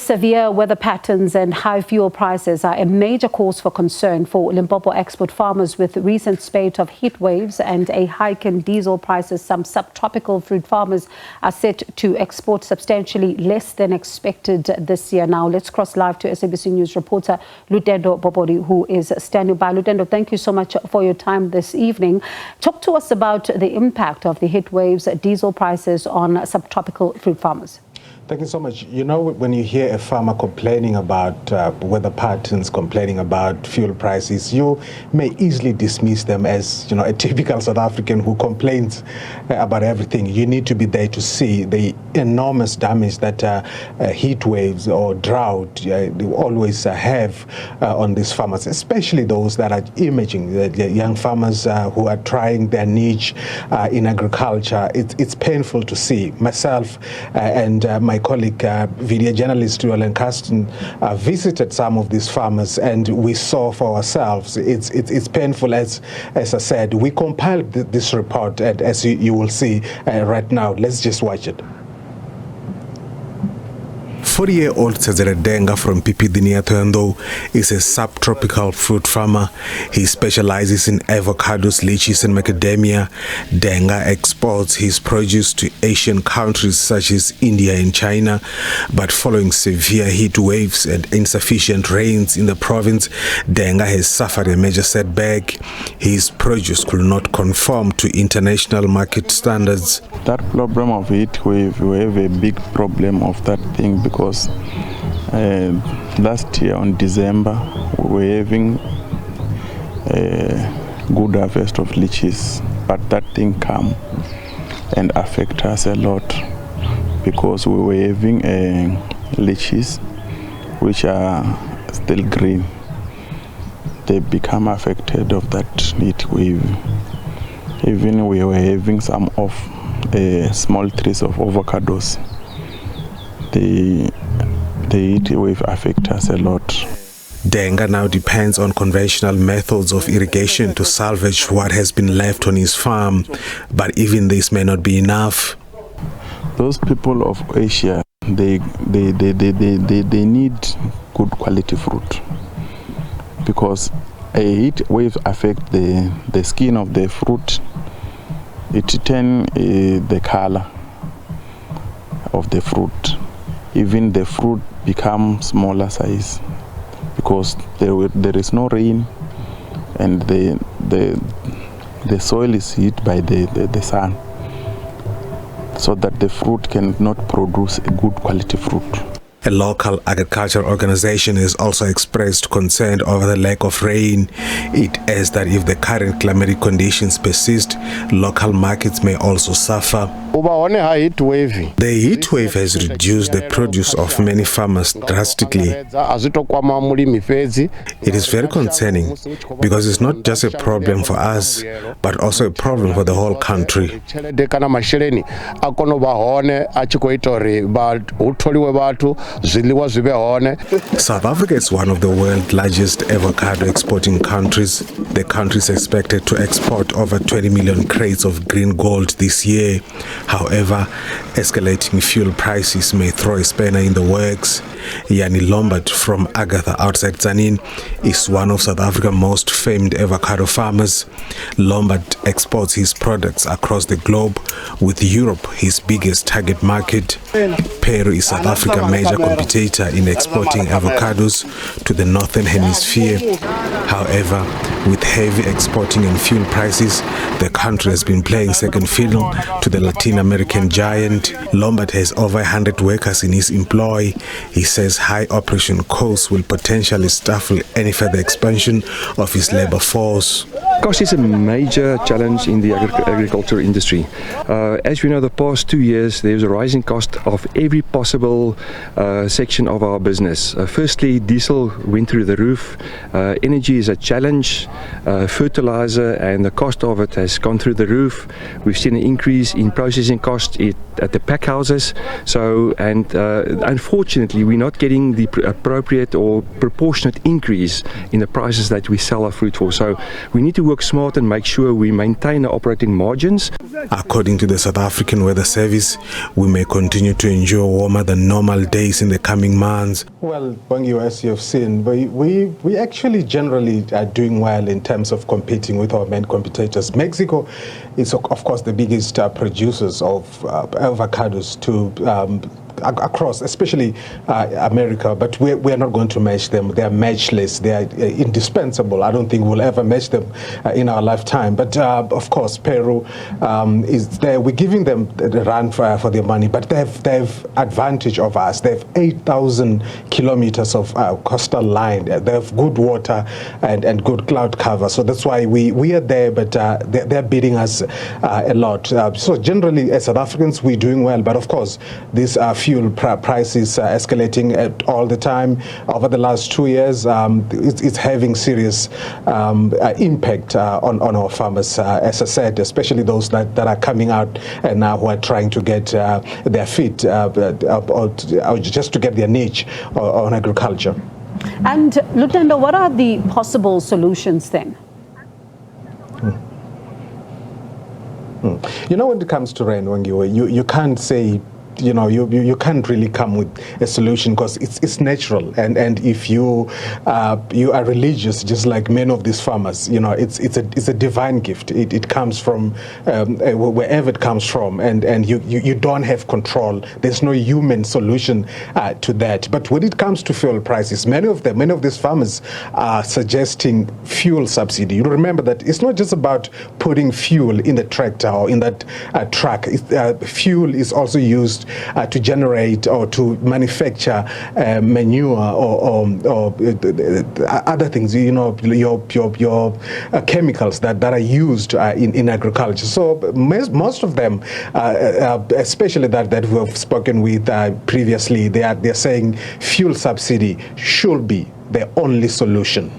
severe weather patterns and high fuel prices are a major cause for concern for Limpopo export farmers. With recent spate of heat waves and a hike in diesel prices, some subtropical fruit farmers are set to export substantially less than expected this year. Now, let's cross live to SABC News reporter Lutendo Bobodi, who is standing by. Lutendo, thank you so much for your time this evening. Talk to us about the impact of the heat waves, diesel prices on subtropical fruit farmers. Thank you so much. You know, when you hear a farmer complaining about weather patterns, complaining about fuel prices, you may easily dismiss them as, a typical South African who complains about everything. You need to be there to see the enormous damage that heat waves or drought always have on these farmers, especially those that are emerging, the young farmers who are trying their niche in agriculture. It's painful to see. Myself and my colleague, video journalist Roland Carsten, visited some of these farmers, and we saw for ourselves. It's painful, as I said. We compiled this report, and as you will see right now, let's just watch it. 40-year-old Tsezere Denga from Lutendo is a subtropical fruit farmer. He specializes in avocados, lychees and macadamia. Denga exports his produce to Asian countries such as India and China, but following severe heat waves and insufficient rains in the province, Denga has suffered a major setback. His produce could not conform to international market standards. That problem of heat wave, we have a big problem of that thing because last year on December we were having a good harvest of lychees, but that thing come and affect us a lot because we were having lychees which are still green. They become affected of that heat wave. Even we were having some of small trees of avocados. The heat wave affects us a lot. Denga now depends on conventional methods of irrigation to salvage what has been left on his farm, but even this may not be enough. Those people of Asia, they need good quality fruit because a heat wave affects the skin of the fruit. It turns the color of the fruit. Even the fruit becomes smaller size because there is no rain and the soil is heated by the sun, so that the fruit cannot produce a good quality fruit. A local agricultural organization has also expressed concern over the lack of rain. It adds that if the current climatic conditions persist, local markets may also suffer. The heat wave has reduced the produce of many farmers drastically. It is very concerning because it's not just a problem for us, but also a problem for the whole country. South Africa is one of the world's largest avocado exporting countries. The country is expected to export over 20 million crates of green gold this year. However, escalating fuel prices may throw a spanner in the works. Yanni Lombard from Agatha outside Tzaneen is one of South Africa's most famed avocado farmers. Lombard exports his products across the globe, with Europe his biggest target market. Peru is South Africa's major competitor in exporting avocados to the Northern Hemisphere. However, with heavy exporting and fuel prices, the country has been playing second fiddle to the Latin American giant. Lombard has over 100 workers in his employ. He says high operation costs will potentially stifle any further expansion of his labor force. Cost is a major challenge in the agriculture industry. As we know, the past 2 years there's a rising cost of every possible section of our business. Firstly, diesel went through the roof. Energy is a challenge. Fertilizer and the cost of it has gone through the roof. We've seen an increase in processing costs. It at the pack houses. So, and unfortunately, we're not getting the appropriate or proportionate increase in the prices that we sell our fruit for. So we need to work smart and make sure we maintain our operating margins. According to the South African Weather Service, we may continue to enjoy warmer than normal days in the coming months. Well, Wangiwa, as you've seen, we actually generally are doing well in terms of competing with our main competitors. Mexico is, of course, the biggest producers of avocados to across, especially America, but we are not going to match them. They are matchless. They are indispensable. I don't think we'll ever match them in our lifetime. But of course, Peru is there. We're giving them the run for their money, but they have advantage of us. They have 8,000 kilometers of coastal line. They have good water and good cloud cover. So that's why we are there, but they're beating us a lot. So generally, as South Africans, we're doing well. But of course, these fuel prices escalating all the time. Over the last 2 years, it's having serious impact on our farmers, as I said, especially those that are coming out and now who are trying to get their feet, or just to get their niche on agriculture. And Lutendo, what are the possible solutions then? You know, when it comes to rain, Wangiwa, you can't say, you know, you can't really come with a solution because it's natural, and if you are religious, just like many of these farmers, you know, it's a divine gift. It comes from wherever it comes from, and you don't have control. There's no human solution to that. But when it comes to fuel prices, many of these farmers are suggesting fuel subsidy. You remember that it's not just about putting fuel in the tractor or in that truck. Fuel is also used to generate or to manufacture manure or other things, you know, your chemicals that are used in agriculture. So most of them, especially that we have spoken with previously, they're saying fuel subsidy should be the only solution.